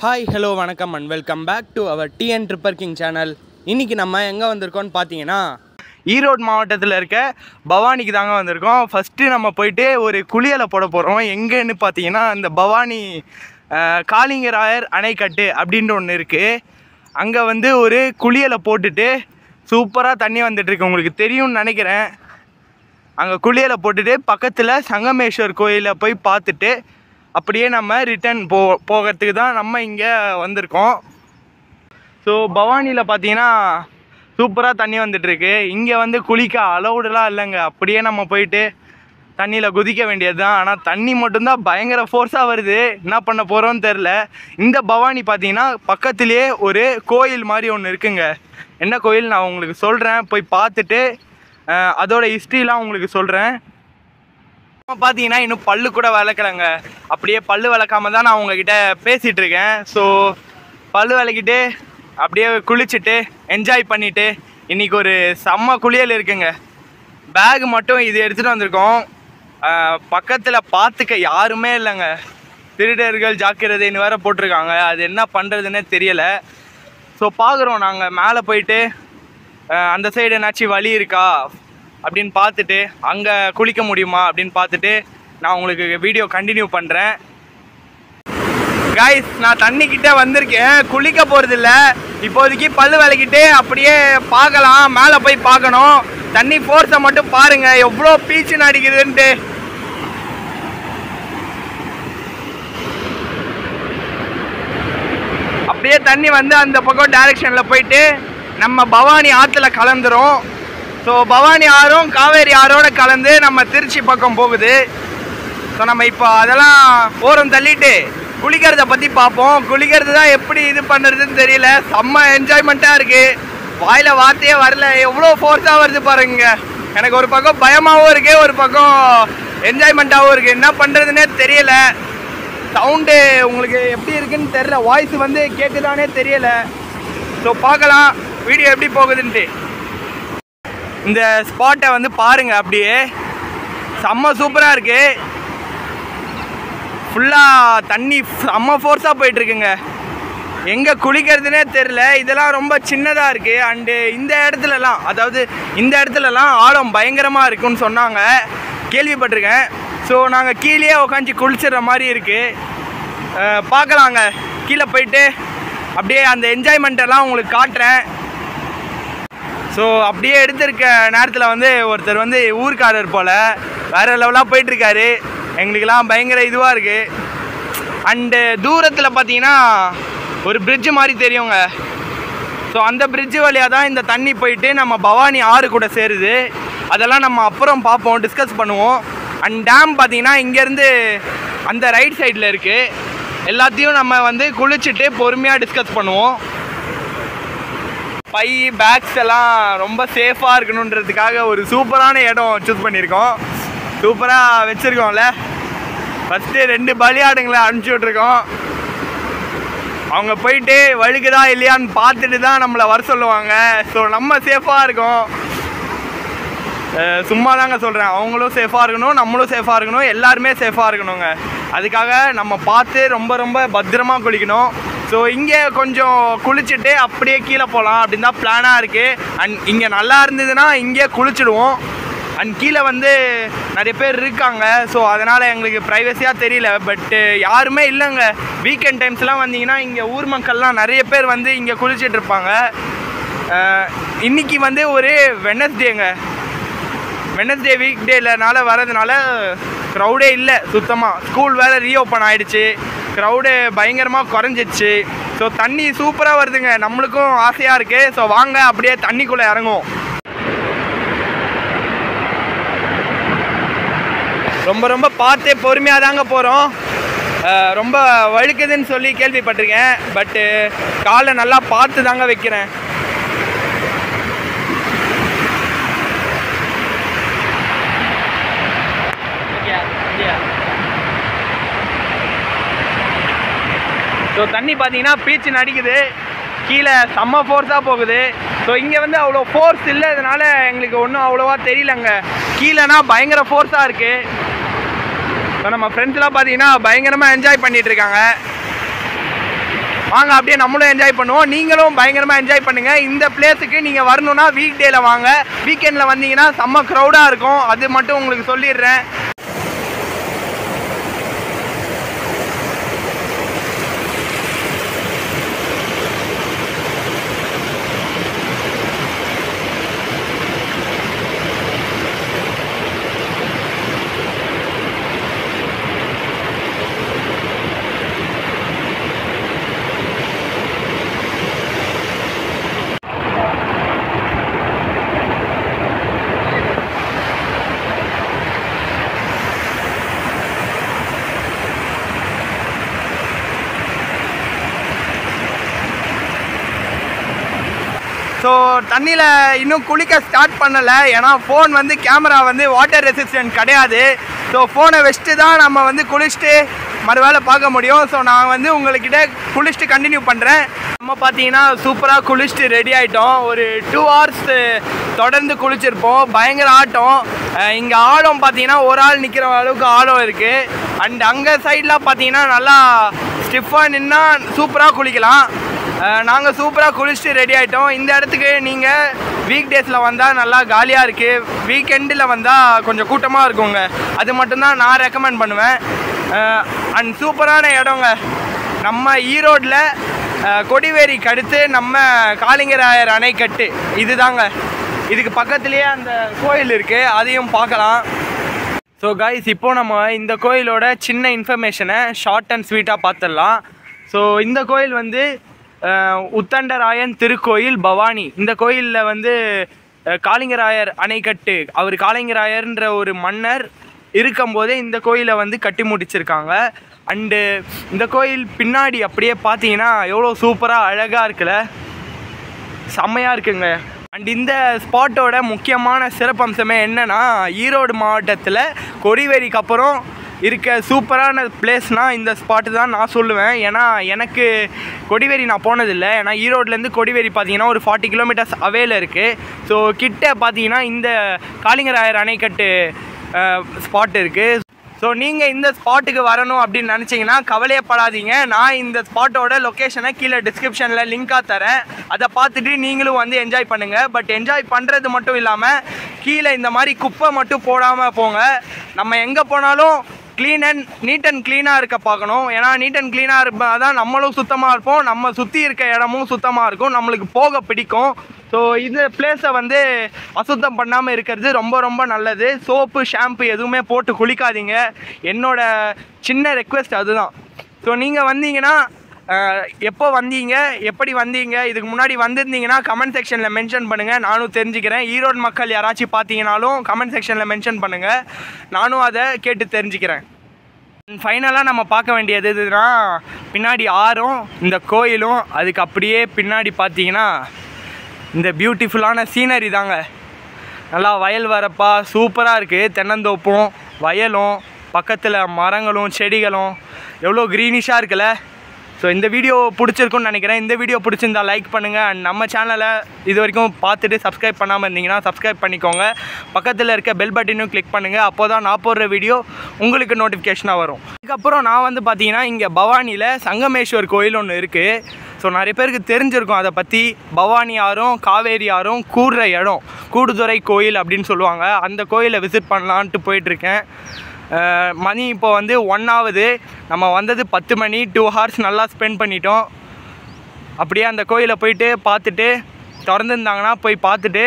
Hi hello வணக்கம் and welcome back to our TN tripper king channel. இன்றைக்கி நம்ம எங்கே வந்திருக்கோம்னு பார்த்தீங்கன்னா ஈரோடு மாவட்டத்தில் இருக்க பவானிக்கு தாங்க வந்திருக்கோம். ஃபஸ்ட்டு நம்ம போயிட்டு ஒரு குளியலை போட போகிறோம். எங்கேன்னு பார்த்தீங்கன்னா இந்த பவானி காளிங்கராயர் அணைக்கட்டு அப்படின்ற ஒன்று இருக்குது. அங்கே வந்து ஒரு குளியலை போட்டுட்டு சூப்பராக தண்ணி வந்துட்டுருக்கு, உங்களுக்கு தெரியும்னு நினைக்கிறேன். அங்கே குளியலை போட்டுட்டு பக்கத்தில் சங்கமேஸ்வர் கோயிலை போய் பார்த்துட்டு அப்படியே நம்ம ரிட்டர்ன் போகிறதுக்கு தான் நம்ம இங்கே வந்திருக்கோம். ஸோ பவானியில் பார்த்தீங்கன்னா சூப்பராக தண்ணி வந்துட்டுருக்கு. இங்கே வந்து குளிக்க அலௌடெலாம் இல்லைங்க, அப்படியே நம்ம போயிட்டு தண்ணியில் குதிக்க வேண்டியது தான். ஆனால் தண்ணி மட்டும்தான் பயங்கர ஃபோர்ஸாக வருது, என்ன பண்ண போகிறோன்னு தெரில. இந்த பவானி பார்த்தீங்கன்னா பக்கத்துலேயே ஒரு கோயில் மாதிரி ஒன்று இருக்குங்க. என்ன கோயில் நான் உங்களுக்கு சொல்கிறேன், போய் பார்த்துட்டு அதோட ஹிஸ்ட்ரிலாம் உங்களுக்கு சொல்கிறேன். பார்த்தீங்கன்னா இன்னும் பல்லு கூட விளக்கலைங்க, அப்படியே பல்லு விளக்காம தான் நான் உங்ககிட்ட பேசிகிட்டு இருக்கேன். ஸோ பல்லு விளக்கிட்டு அப்படியே குளிச்சுட்டு என்ஜாய் பண்ணிவிட்டு இன்றைக்கி ஒரு செம்ம குளியல் இருக்குங்க. பேக் மட்டும் இது எடுத்துகிட்டு வந்திருக்கோம். பக்கத்தில் பார்த்துக்க யாருமே இல்லைங்க, திருடர்கள் ஜாக்கிரதைன்னு வேறு போட்டிருக்காங்க. அது என்ன பண்ணுறதுன்னே தெரியலை. ஸோ பார்க்குறோம், நாங்கள் மேலே போயிட்டு அந்த சைடு என்னாச்சும் வழி இருக்கா அப்படின்னு பார்த்துட்டு அங்கே குளிக்க முடியுமா அப்படின்னு பார்த்துட்டு நான் உங்களுக்கு வீடியோ கண்டினியூ பண்ணுறேன். கைஸ், நான் தண்ணிக்கிட்ட வந்திருக்கேன், குளிக்க போகிறதில்ல இப்போதைக்கு. பல்லு விளக்கிட்டு அப்படியே பார்க்கலாம், மேலே போய் பார்க்கணும். தண்ணி ஃபோர்ஸை மட்டும் பாருங்கள் எவ்வளோ பீச்சு நடிக்குதுன்ட்டு. அப்படியே தண்ணி வந்து அந்த பக்கம் டைரெக்ஷனில் போயிட்டு நம்ம பவானி ஆற்றுல கலந்துரும். ஸோ பவானி ஆறும் காவேரி ஆறோட கலந்து நம்ம திருச்சி பக்கம் போகுது. ஸோ நம்ம இப்போ அதெல்லாம் ஓரம் தள்ளிட்டு குளிக்கிறத பற்றி பார்ப்போம். குளிக்கிறது தான் எப்படி இது பண்ணுறதுன்னு தெரியல, செம்ம என்ஜாய்மெண்ட்டாக இருக்குது. வாயில் வார்த்தையே வரல, எவ்வளோ ஃபோர்ஸாக வருது பாருங்க. எனக்கு ஒரு பக்கம் பயமாகவும் இருக்குது, ஒரு பக்கம் என்ஜாய்மெண்ட்டாகவும் இருக்குது. என்ன பண்ணுறதுன்னே தெரியல. சவுண்டு உங்களுக்கு எப்படி இருக்குன்னு தெரியல, வாய்ஸ் வந்து கேட்குதானே தெரியலை. ஸோ பார்க்கலாம் வீடியோ எப்படி போகுதுன்ட்டு. இந்த ஸ்பாட்டை வந்து பாருங்கள், அப்படியே செம்ம சூப்பராக இருக்குது. ஃபுல்லாக தண்ணி செம்ம ஃபோர்ஸாக போயிட்டுருக்குங்க, எங்கே குளிக்கிறதுனே தெரில. இதெல்லாம் ரொம்ப சின்னதாக இருக்குது. அண்டு இந்த இடத்துலலாம், அதாவது இந்த இடத்துலலாம் ஆழம் பயங்கரமாக இருக்குன்னு சொன்னாங்க, கேள்விப்பட்டிருக்கேன். ஸோ நாங்கள் கீழே உட்காந்து குளிச்சிடுற மாதிரி இருக்குது. பார்க்கலாங்க, கீழே போயிட்டு அப்படியே அந்த என்ஜாய்மெண்ட்டெல்லாம் உங்களுக்கு காட்டுறேன். ஸோ அப்படியே எடுத்திருக்க நேரத்தில் வந்து ஒருத்தர் வந்து ஊர்க்காரர் போல் வேறு லெவலாக போயிட்டுருக்காரு. எங்களுக்கெல்லாம் பயங்கர இதுவாக இருக்குது. அண்டு தூரத்தில் பார்த்தீங்கன்னா ஒரு பிரிட்ஜு மாதிரி தெரியுங்க. ஸோ அந்த பிரிட்ஜு வழியாக தான் இந்த தண்ணி போயிட்டு நம்ம பவானி ஆறு கூட சேருது. அதெல்லாம் நம்ம அப்புறம் பார்ப்போம், டிஸ்கஸ் பண்ணுவோம். அண்ட் டேம் பார்த்தீங்கன்னா இங்கேருந்து அந்த ரைட் சைடில் இருக்குது. எல்லாத்தையும் நம்ம வந்து குளிச்சுட்டு பொறுமையாக டிஸ்கஸ் பண்ணுவோம். பை பேக்ஸ் எல்லாம் ரொம்ப சேஃபாக இருக்கணுன்றதுக்காக ஒரு சூப்பரான இடம் சூஸ் பண்ணியிருக்கோம். சூப்பராக வச்சுருக்கோம்ல. ஃபஸ்ட்டு 2 பலியாடுங்களை அனுப்பிச்சி விட்ருக்கோம். அவங்க போயிட்டு வழுக்குதா இல்லையான்னு பார்த்துட்டு தான் நம்மளை வர சொல்லுவாங்க. ஸோ நம்ம சேஃபாக இருக்கோம், சும்மா தாங்க சொல்கிறேன். அவங்களும் சேஃபாக இருக்கணும், நம்மளும் சேஃபாக இருக்கணும், எல்லாருமே சேஃபாக இருக்கணுங்க. அதுக்காக நம்ம பார்த்து ரொம்ப ரொம்ப பத்திரமாக குளிக்கணும். ஸோ இங்கே கொஞ்சம் குளிச்சுட்டு அப்படியே கீழே போகலாம் அப்படின்னு தான் பிளானாக இருக்குது. அண்ட் இங்கே நல்லா இருந்ததுன்னா இங்கே குளிச்சுடுவோம். அண்ட் கீழே வந்து நிறைய பேர் இருக்காங்க, ஸோ அதனால் எங்களுக்கு ப்ரைவசியாக தெரியல. பட்டு யாருமே இல்லைங்க. வீக்கெண்ட் டைம்ஸ்லாம் வந்தீங்கன்னா இங்கே ஊர் மக்கள்லாம் நிறைய பேர் வந்து இங்கே குளிச்சிட்ருப்பாங்க. இன்றைக்கி வந்து ஒரு வெட்னஸ்டேங்க, வெட்னஸ்டே வீக் டேலனால வரதுனால க்ரௌடே இல்லை சுத்தமாக. ஸ்கூல் வேறு ரீஓப்பன் ஆகிடுச்சு, க்ரௌடு பயங்கரமாக குறைஞ்சிடுச்சு. ஸோ தண்ணி சூப்பராக வருதுங்க, நம்மளுக்கும் ஆசையாக இருக்குது. ஸோ வாங்க அப்படியே தண்ணிக்குள்ளே இறங்குவோம். ரொம்ப ரொம்ப பார்த்து பொறுமையாக தாங்க போகிறோம். ரொம்ப வழுக்குதுன்னு சொல்லி கேள்விப்பட்டிருக்கேன், பட்டு காலை நல்லா பார்த்து தாங்க வைக்கிறேன். ஸோ தண்ணி பார்த்தீங்கன்னா பீச்சு நடிக்குது, கீழே செம்ம ஃபோர்ஸாக போகுது. ஸோ இங்கே வந்து அவ்வளோ ஃபோர்ஸ் இல்லை, அதனால் எங்களுக்கு ஒன்றும் அவ்வளோவா தெரியலங்க. கீழேனா பயங்கர ஃபோர்ஸாக இருக்குது. ஸோ நம்ம ஃப்ரெண்ட்ஸ்லாம் பார்த்தீங்கன்னா பயங்கரமாக என்ஜாய் பண்ணிகிட்டு இருக்காங்க. வாங்க அப்படியே நம்மளும் என்ஜாய் பண்ணுவோம். நீங்களும் பயங்கரமாக என்ஜாய் பண்ணுங்கள். இந்த பிளேஸுக்கு நீங்கள் வரணுன்னா வீக் டேயில் வாங்க. வீக்கெண்டில் வந்தீங்கன்னா செம்ம க்ரௌடாக இருக்கும், அது மட்டும் உங்களுக்கு சொல்லிடுறேன். ஸோ தண்ணியில் இன்னும் குளிக்க ஸ்டார்ட் பண்ணலை, ஏன்னா ஃபோன் வந்து கேமரா வந்து வாட்டர் ரெசிஸ்டன்ட் கிடையாது. ஸோ ஃபோனை வச்சுட்டு தான் நம்ம வந்து குளிச்சுட்டு மறுவேளை பார்க்க முடியும். ஸோ நான் வந்து உங்கள்கிட்ட குளிச்சுட்டு கண்டினியூ பண்ணுறேன். நம்ம பார்த்தீங்கன்னா சூப்பராக குளிச்சுட்டு ரெடி ஆகிட்டோம். ஒரு 2 hours தொடர்ந்து குளிச்சிருப்போம். பயங்கர ஆட்டம். இங்கே ஆழம் பார்த்தீங்கன்னா ஒரு ஆள் நிற்கிற அளவுக்கு ஆழம் இருக்குது. அண்ட் அங்கே சைட்லாம் பார்த்தீங்கன்னா நல்லா ஸ்டிஃபாக நின்னா சூப்பராக குளிக்கலாம். நாங்கள் சூப்பராக குளிச்சுட்டு ரெடி ஆகிட்டோம். இந்த இடத்துக்கு நீங்கள் வீக் டேஸில் வந்தால் நல்லா காலியாக இருக்குது. வீக்கெண்டில் வந்தால் கொஞ்சம் கூட்டமாக இருக்குங்க. அது மட்டும்தான் நான் ரெக்கமெண்ட் பண்ணுவேன். அண்ட் சூப்பரான இடங்க. நம்ம ஈரோட்டில் கொடிவேரிக்கு அடுத்து நம்ம காளிங்கராயர் அணைக்கட்டு இதுதாங்க. இதுக்கு பக்கத்துலேயே அந்த கோயில் இருக்குது, அதையும் பார்க்கலாம். ஸோ கைஸ், இப்போது நம்ம இந்த கோயிலோட சின்ன இன்ஃபர்மேஷனை ஷார்ட் அண்ட் ஸ்வீட்டாக பார்த்துடலாம். ஸோ இந்த கோயில் வந்து உத்தண்டராயன் திருக்கோயில் பவானி. இந்த கோயிலில் வந்து காளிங்கராயர் அணைக்கட்டு, அவர் காளிங்கராயர்ன்ற ஒரு மன்னர் இருக்கும்போதே இந்த கோயிலை வந்து கட்டி முடிச்சிருக்காங்க. அண்டு இந்த கோயில் பின்னாடி அப்படியே பார்த்தீங்கன்னா எவ்வளோ சூப்பராக அழகாக இருக்குல்ல, செம்மையாக இருக்குங்க. அண்ட் இந்த ஸ்பாட்டோட முக்கியமான சிறப்பம்சமே என்னென்னா, ஈரோடு மாவட்டத்தில் கொடிவேரிக்கு அப்புறம் இருக்க சூப்பரான பிளேஸ்னால் இந்த ஸ்பாட்டு தான் நான் சொல்லுவேன். ஏன்னா எனக்கு கொடிவேரி நான் போனதில்லை. ஏன்னா ஈரோட்லேருந்து கொடிவேரி பார்த்தீங்கன்னா ஒரு 40 kilometers அவேல இருக்குது. ஸோ கிட்ட பார்த்தீங்கன்னா இந்த காளிங்கராயர் அணைக்கட்டு ஸ்பாட் இருக்குது. ஸோ நீங்கள் இந்த ஸ்பாட்டுக்கு வரணும் அப்படின்னு நினச்சிங்கன்னா கவலையப்படாதீங்க. நான் இந்த ஸ்பாட்டோட லொக்கேஷனை கீழே டிஸ்கிரிப்ஷனில் லிங்காக தரேன். அதை பார்த்துட்டு நீங்களும் வந்து என்ஜாய் பண்ணுங்கள். பட் என்ஜாய் பண்ணுறது மட்டும் இல்லாமல் கீழே இந்த மாதிரி குப்பை மட்டும் போடாமல் போங்க. நம்ம எங்கே போனாலும் நீட் அண்ட் க்ளீனாக இருக்க பார்க்கணும். ஏன்னா நீட் அண்ட் க்ளீனாக இருந்தால் தான் நம்மளும் சுத்தமாக இருப்போம், நம்ம சுற்றி இருக்க இடமும் சுத்தமாக இருக்கும், நம்மளுக்கு போக பிடிக்கும். ஸோ இந்த பிளேஸை வந்து அசுத்தம் பண்ணாமல் இருக்கிறது ரொம்ப ரொம்ப நல்லது. சோப்பு ஷாம்பு எதுவுமே போட்டு குளிக்காதீங்க. என்னோட சின்ன ரெக்வெஸ்ட் அதுதான். ஸோ நீங்கள் வந்தீங்கன்னா எப்போ வந்தீங்க, எப்படி வந்தீங்க, இதுக்கு முன்னாடி வந்திருந்தீங்கன்னா கமெண்ட் செக்ஷனில் மென்ஷன் பண்ணுங்கள், நானும் தெரிஞ்சுக்கிறேன். ஈரோடு மக்கள் யாராச்சும் பார்த்தீங்கனாலும் கமெண்ட் செக்ஷனில் மென்ஷன் பண்ணுங்கள், நானும் அதை கேட்டு தெரிஞ்சுக்கிறேன். ஃபைனலாக நம்ம பார்க்க வேண்டியது இதுனா பின்னாடி ஆறும் இந்த கோயிலும், அதுக்கு அப்படியே பின்னாடி பார்த்தீங்கன்னா இந்த பியூட்டிஃபுல்லான சீனரி தாங்க. நல்லா வயல் வரப்பா சூப்பராக இருக்குது. தென்னந்தோப்பும் வயலும் பக்கத்தில் மரங்களும் செடிகளும் எவ்வளோ க்ரீனிஷாக இருக்குல்ல. ஸோ இந்த வீடியோ பிடிச்சிருக்குன்னு நினைக்கிறேன். இந்த வீடியோ பிடிச்சிருந்தா லைக் பண்ணுங்கள். அண்ட் நம்ம சேனலை இது வரைக்கும் பார்த்துட்டு சப்ஸ்கிரைப் பண்ணாமல் இருந்தீங்கன்னா சப்ஸ்கிரைப் பண்ணிக்கோங்க. பக்கத்தில் இருக்க பெல் பட்டனையும் கிளிக் பண்ணுங்கள். அப்போ தான் நான் போடுற வீடியோ உங்களுக்கு நோட்டிஃபிகேஷனாக வரும். அதுக்கப்புறம் நான் வந்து பார்த்தீங்கன்னா இங்கே பவானியில் சங்கமேஸ்வர் கோயில் ஒன்று இருக்குது. ஸோ நிறைய பேருக்கு தெரிஞ்சிருக்கும் அதை பற்றி. பவானி ஆறும் காவேரி ஆறும் கூடுற இடம் கூடுதுறை கோயில் அப்படின்னு சொல்லுவாங்க. அந்த கோயிலை விசிட் பண்ணலான்ட்டு போயிட்டுருக்கேன். மணி இப்போ வந்து 1 ஆகுது. நம்ம வந்தது 10 மணி. 2 hours நல்லா ஸ்பெண்ட் பண்ணிட்டோம். அப்படியே அந்த கோயிலை போயிட்டு பார்த்துட்டு திறந்துருந்தாங்கன்னா போய் பார்த்துட்டு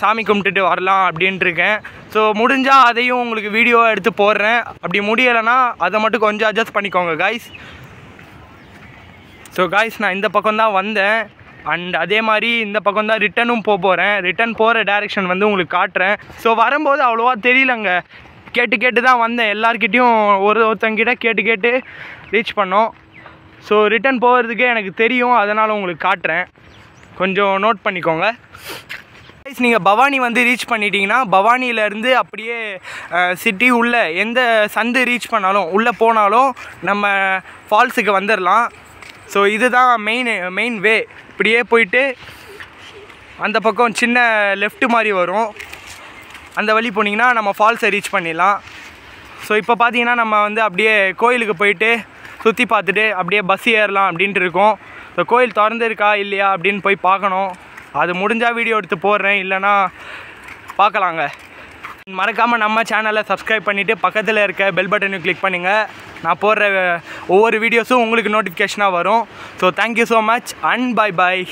சாமி கும்பிட்டுட்டு வரலாம் அப்படின்ட்டு இருக்கேன். ஸோ முடிஞ்சால் அதையும் உங்களுக்கு வீடியோ எடுத்து போடுறேன். அப்படி முடியலைன்னா அதை மட்டும் கொஞ்சம் அட்ஜஸ்ட் பண்ணிக்கோங்க காய்ஸ். ஸோ காய்ஸ், நான் இந்த பக்கம் தான் வந்தேன். அண்ட் அதே மாதிரி இந்த பக்கம் தான் ரிட்டனும் போகிறேன். ரிட்டன் போகிற டைரெக்ஷன் வந்து உங்களுக்கு காட்டுறேன். ஸோ வரும்போது அவ்வளோவா தெரியலங்க, கேட்டு தான் வந்தேன். எல்லார்கிட்டையும் ஒருத்தங்கிட்ட கேட்டு ரீச் பண்ணோம். ஸோ ரிட்டன் போகிறதுக்கே எனக்கு தெரியும், அதனால் உங்களுக்கு காட்டுறேன், கொஞ்சம் நோட் பண்ணிக்கோங்க. நீங்கள் பவானி வந்து ரீச் பண்ணிட்டீங்கன்னா பவானியிலேருந்து அப்படியே சிட்டி உள்ளே எந்த சந்து ரீச் பண்ணாலும் உள்ளே போனாலும் நம்ம ஃபால்ஸுக்கு வந்துடலாம். ஸோ இதுதான் மெயின் வே. இப்படியே போயிட்டு அந்த பக்கம் சின்ன லெஃப்ட் மாதிரி வரும், அந்த வழி போனீங்கன்னா நம்ம ஃபால்ஸை ரீச் பண்ணிடலாம். ஸோ இப்போ பார்த்தீங்கன்னா நம்ம வந்து அப்படியே கோயிலுக்கு போயிட்டு சுற்றி பார்த்துட்டு அப்படியே பஸ் ஏறலாம் அப்படின்ட்டு இருக்கோம். ஸோ கோயில் திறந்து இருக்கா இல்லையா அப்படின்னு போய் பார்க்கணும். அது முடிஞ்சால் வீடியோ எடுத்து போடுறேன், இல்லைனா பார்க்கலாங்க. மறக்காமல் நம்ம சேனலை சப்ஸ்கிரைப் பண்ணிவிட்டு பக்கத்தில் இருக்க பெல் பட்டனை கிளிக் பண்ணுங்கள். நான் போடுற ஒவ்வொரு வீடியோஸும் உங்களுக்கு நோட்டிஃபிகேஷனாக வரும். So thank you so much and bye bye.